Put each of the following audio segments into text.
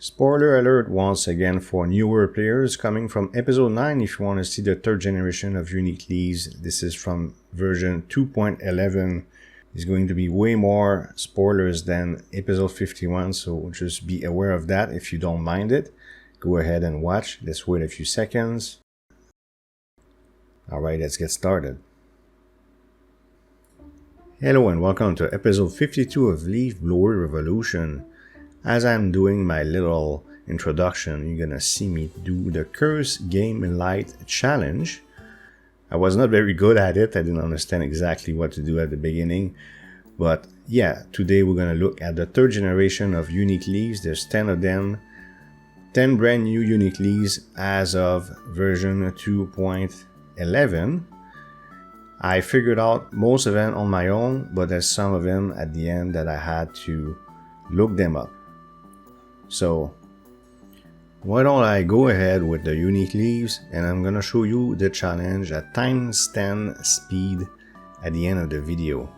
Spoiler alert once again for newer players coming from episode 9 if you want to see the third generation of Unique Leaves. This is from version 2.11. It's going to be way more spoilers than episode 51, so just be aware of that if you don't mind it. Go ahead and watch. Let's wait a few seconds. Alright, let's get started. Hello and welcome to episode 52 of Leaf Blower Revolution. As I'm doing my little introduction, you're gonna see me do the Curse Game Lite challenge. I was not very good at it. I didn't understand exactly what to do at the beginning. But yeah, today we're gonna look at the third generation of Unique Leaves. There's 10 of them. 10 brand new Unique Leaves as of version 2.11. I figured out most of them on my own, but there's some of them at the end that I had to look them up. So why don't I go ahead with the Unique Leaves, and I'm gonna show you the challenge at times 10 speed at the end of the video.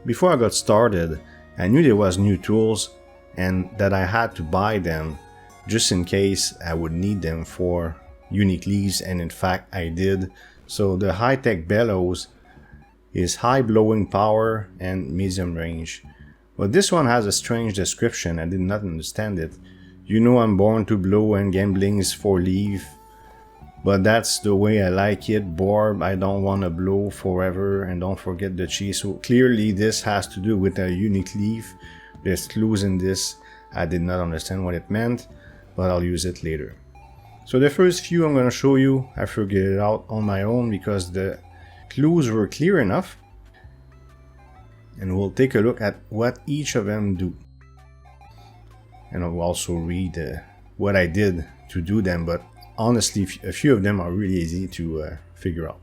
Before I got started, I knew there was new tools and that I had to buy them just in case I would need them for Unique Leaves, and in fact I did. So the high-tech bellows is high blowing power and medium range. But this one has a strange description. I did not understand it. You know I'm born to blow and gambling is for leaf. But that's the way I like it. Borb, I don't want to blow forever, and don't forget the cheese. So clearly this has to do with a Unique Leaf. There's clues in this. I did not understand what it meant, but I'll use it later. So the first few I'm going to show you, I figured it out on my own because the clues were clear enough. And we'll take a look at what each of them do. And I'll also read what I did to do them, but honestly a few of them are really easy to figure out.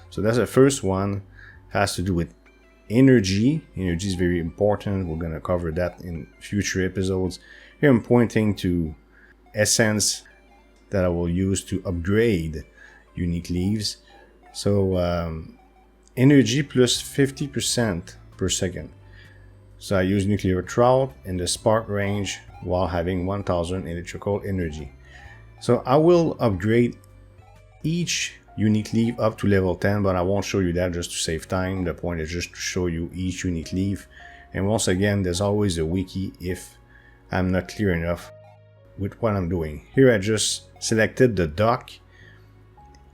So that's the first one. Has to do with energy. Energy is very important. We're going to cover that in future episodes. Here I'm pointing to essence that I will use to upgrade Unique Leaves. So energy plus 50% per second. So I use Nuclear Trout in the spark range while having 1000 electrical energy. So I will upgrade each Unique Leaf up to level 10, but I won't show you that just to save time. The point is just to show you each Unique Leaf. And once again, there's always a wiki if I'm not clear enough with what I'm doing. Here I just selected the dock.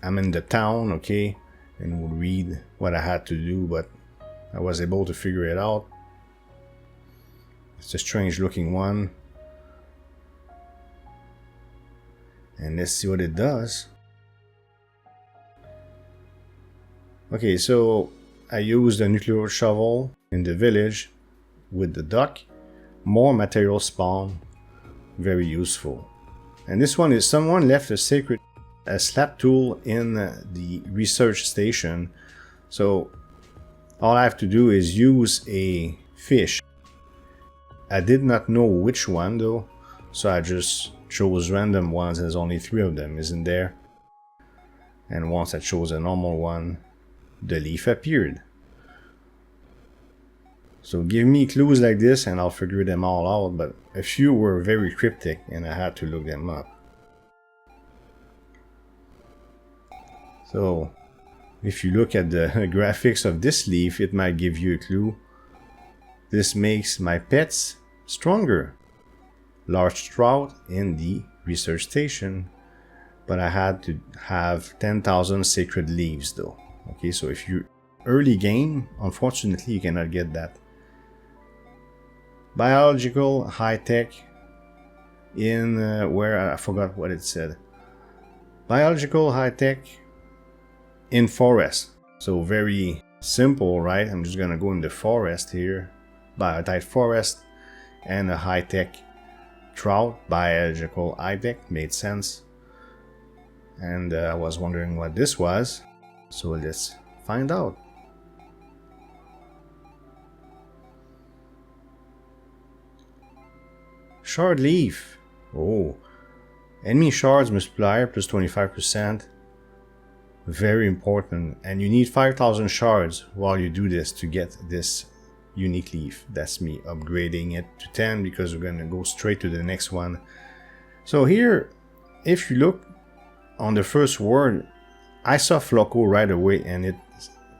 I'm in the town, okay, and we'll read what I had to do, but I was able to figure it out. It's a strange looking one. And let's see what it does. Okay, so I used a nuclear shovel in the village with the duck. More material spawn. Very useful. And this one is someone left a slap tool in the research station. So all I have to do is use a fish. I did not know which one though, so I just chose random ones. There's only 3 of them, isn't there? And once I chose a normal one, the leaf appeared. So give me clues like this and I'll figure them all out, but a few were very cryptic and I had to look them up. So if you look at the graphics of this leaf, it might give you a clue. This makes my pets stronger. Large trout in the research station. But I had to have 10,000 sacred leaves though. Okay, so if you early game, unfortunately you cannot get that. Biological high-tech in where I forgot what it said. Biological high-tech in forest. So very simple, right? I'm just gonna go in the forest here. Biotite forest and a high-tech trout. Biological high-tech made sense. And I was wondering what this was. So let's find out. Shard leaf. Oh. Enemy shards multiplier plus 25%. Very important. And you need 5,000 shards while you do this to get this unique leaf. That's me upgrading it to 10 because we're gonna go straight to the next one. So here, if you look on the first word, I saw Flocko right away, and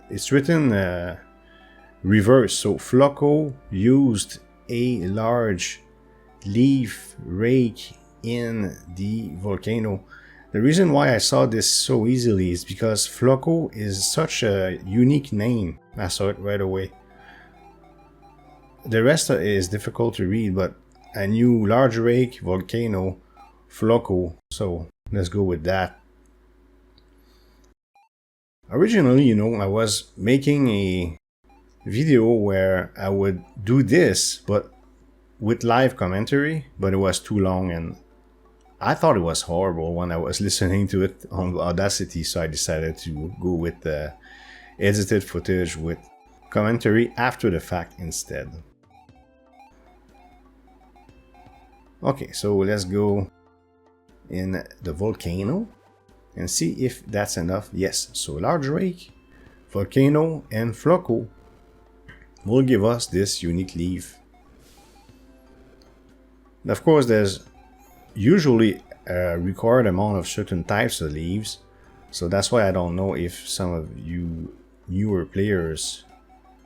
it's written reverse. So Flocko used a large leaf rake in the volcano. The reason why I saw this so easily is because Flocko is such a unique name. I saw it right away. The rest is difficult to read, but I knew large rake, volcano, Flocko, so let's go with that. Originally, you know, I was making a video where I would do this, but with live commentary, but it was too long and I thought it was horrible when I was listening to it on Audacity, so I decided to go with the edited footage with commentary after the fact instead. Okay, so let's go in the volcano and see if that's enough. Yes, so large rake, volcano, and Flocko will give us this unique leaf. Of course, there's usually a required amount of certain types of leaves, so that's why I don't know if some of you newer players.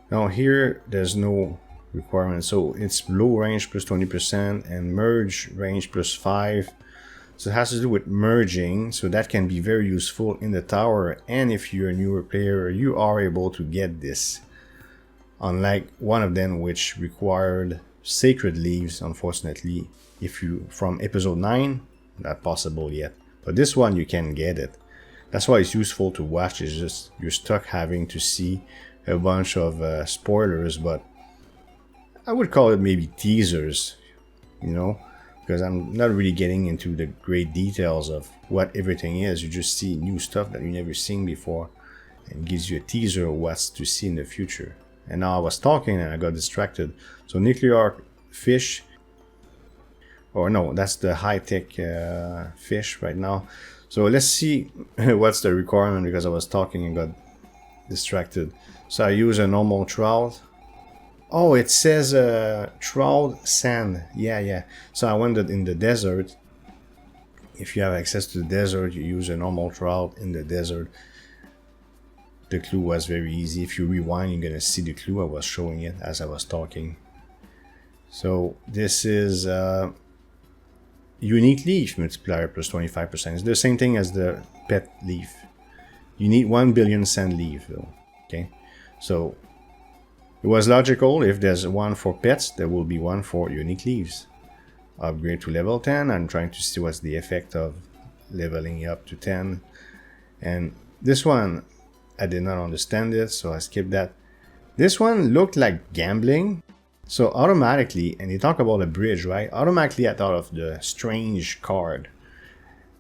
Now here there's no requirement, so it's low range plus 20% and merge range plus 5. So it has to do with merging, so that can be very useful in the tower, and if you're a newer player you are able to get this, unlike one of them which required sacred leaves. Unfortunately, if you from episode 9, not possible yet, but this one you can get it. That's why it's useful to watch. It's just you're stuck having to see a bunch of spoilers, but I would call it maybe teasers, you know, because I'm not really getting into the great details of what everything is. You just see new stuff that you've never seen before and gives you a teaser of what's to see in the future. And now I was talking and I got distracted. So nuclear fish, or no, that's the high-tech fish right now. So let's see what's the requirement, because I was talking and got distracted. So I use a normal trout. Oh, it says trout sand. Yeah. So I went in the desert. If you have access to the desert, you use a normal trout in the desert. The clue was very easy. If you rewind, you're gonna see the clue. I was showing it as I was talking. So this is unique leaf multiplier plus 25%. It's the same thing as the pet leaf. You need 1 billion sand leaf though. Okay, so it was logical. If there's one for pets, there will be one for unique leaves. Upgrade to level 10. I'm trying to see what's the effect of leveling up to 10. And this one, I did not understand it, so I skipped that. This one looked like gambling. So automatically, and you talk about a bridge, right? Automatically I thought of the strange card.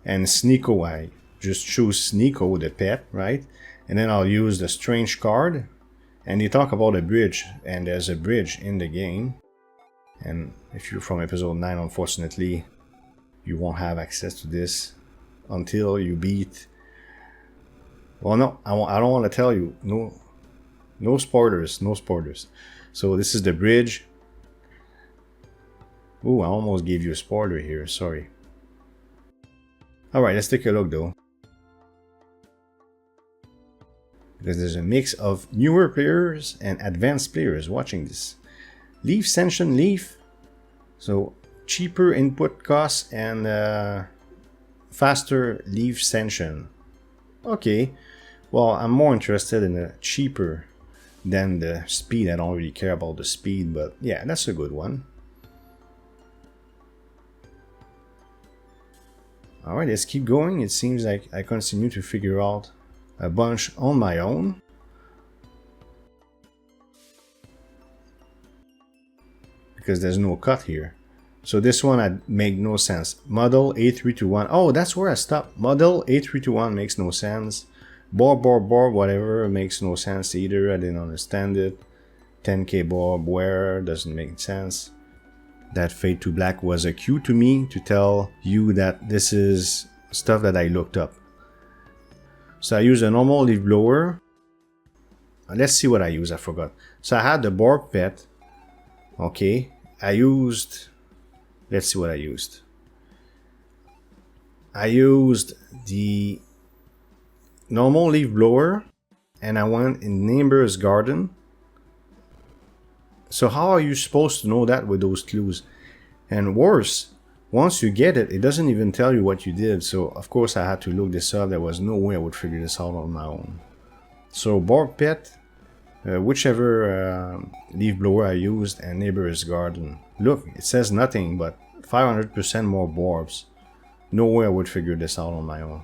And Sneeko, I just choose Sneeko, the pet, right? And then I'll use the strange card. And you talk about a bridge, and there's a bridge in the game. And if you're from episode 9, unfortunately, you won't have access to this until you beat... Well, no, I don't want to tell you. No spoilers, no spoilers. So this is the bridge. Ooh, I almost gave you a spoiler here, sorry. Alright, let's take a look though. Because there's a mix of newer players and advanced players watching this. Leafscension Leaf. So cheaper input costs and faster Leafscension. Okay, well, I'm more interested in the cheaper than the speed. I don't really care about the speed, but yeah, that's a good one. Alright, let's keep going. It seems like I continue to figure out a bunch on my own. Because there's no cut here. So this one had made no sense. Model A321. Oh, that's where I stopped. Model A321 makes no sense. Borb, whatever, makes no sense either. I didn't understand it. 10k Borb, where, doesn't make sense. That Fade to Black was a cue to me to tell you that this is stuff that I looked up. So I use a normal leaf blower. let's see what I used. I forgot. So I had the Borb pet. Okay, I used, let's see what I used. I used the normal leaf blower, and I went in neighbor's garden. So how are you supposed to know that with those clues? And worse, once you get it, it doesn't even tell you what you did. So of course I had to look this up. There was no way I would figure this out on my own. So Borb pet, whichever leaf blower I used, and neighbor's garden. Look, it says nothing but 500% more Borbs. No way I would figure this out on my own.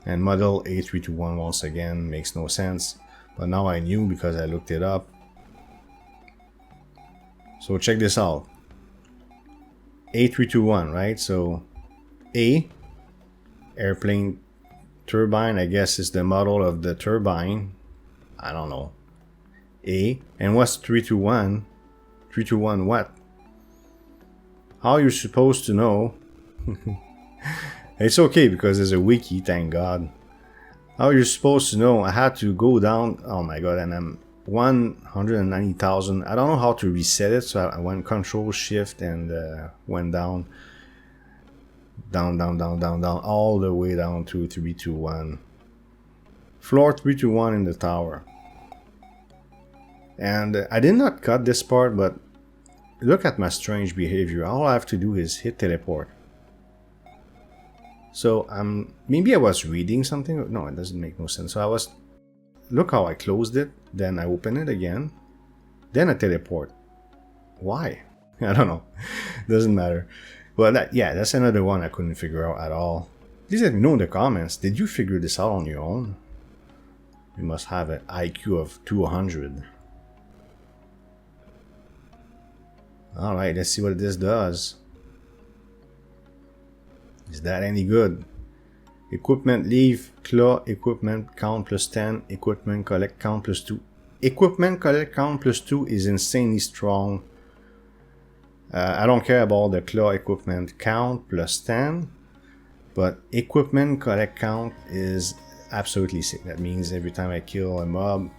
And model A321 once again makes no sense, but now I knew because I looked it up. So check this out. A321, right? So A, airplane turbine, I guess is the model of the turbine. I don't know. A, and what's 321? 321 what? How you're supposed to know? It's okay because there's a wiki, thank God. How you're supposed to know? I had to go down. Oh my god, and I'm 190,000. I don't know how to reset it, so I went Control Shift and went down, all the way down to 321. Floor 321 in the tower. And I did not cut this part, but look at my strange behavior. All I have to do is hit teleport. So maybe I was reading something. No, it doesn't make no sense. So I was, look how I closed it, then I open it again, then I teleport. Why? I don't know. Doesn't matter. Well, yeah, that's another one I couldn't figure out at all. Please let me know in the comments. Did you figure this out on your own? You must have an IQ of 200. Alright, let's see what this does. Is that any good? Equipment leaf, claw, equipment count plus 10, equipment collect count plus 2. Equipment collect count plus 2 is insanely strong. I don't care about the claw equipment count plus 10, but equipment collect count is absolutely sick. That means every time I kill a mob,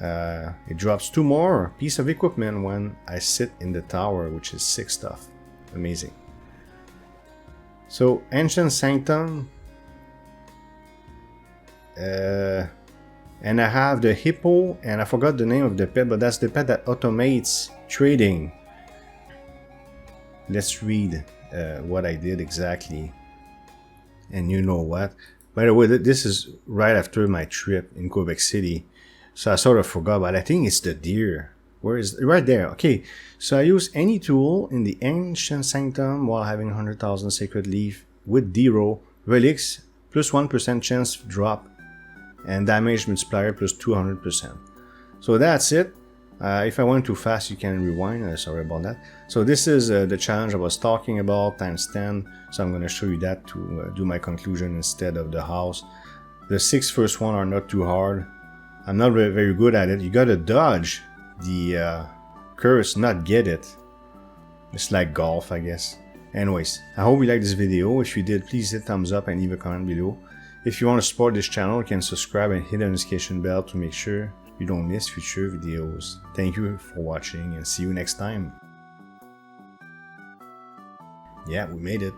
it drops 2 more piece of equipment when I sit in the tower, which is sick stuff. Amazing. So Ancient Sanctum, and I have the hippo, and I forgot the name of the pet, but that's the pet that automates trading. Let's read what I did exactly. And you know what? By the way, this is right after my trip in Quebec City, so I sort of forgot, but I think it's the deer. Where is it? Right there. Okay, so I use any tool in the Ancient Sanctum while having 100,000 Sacred Leaf with Dero, Relics, plus 1% chance to drop, and damage multiplier plus 200%. So that's it. If I went too fast, you can rewind. Sorry about that. So this is the challenge I was talking about, times 10. So I'm going to show you that to do my conclusion instead of the house. The 6 first one are not too hard. I'm not very good at it. You got to dodge the curse, not get it. It's like golf, I guess. Anyways, I hope you liked this video. If you did, please hit thumbs up and leave a comment below. If you want to support this channel, you can subscribe and hit the notification bell to make sure you don't miss future videos. Thank you for watching and see you next time. Yeah, we made it.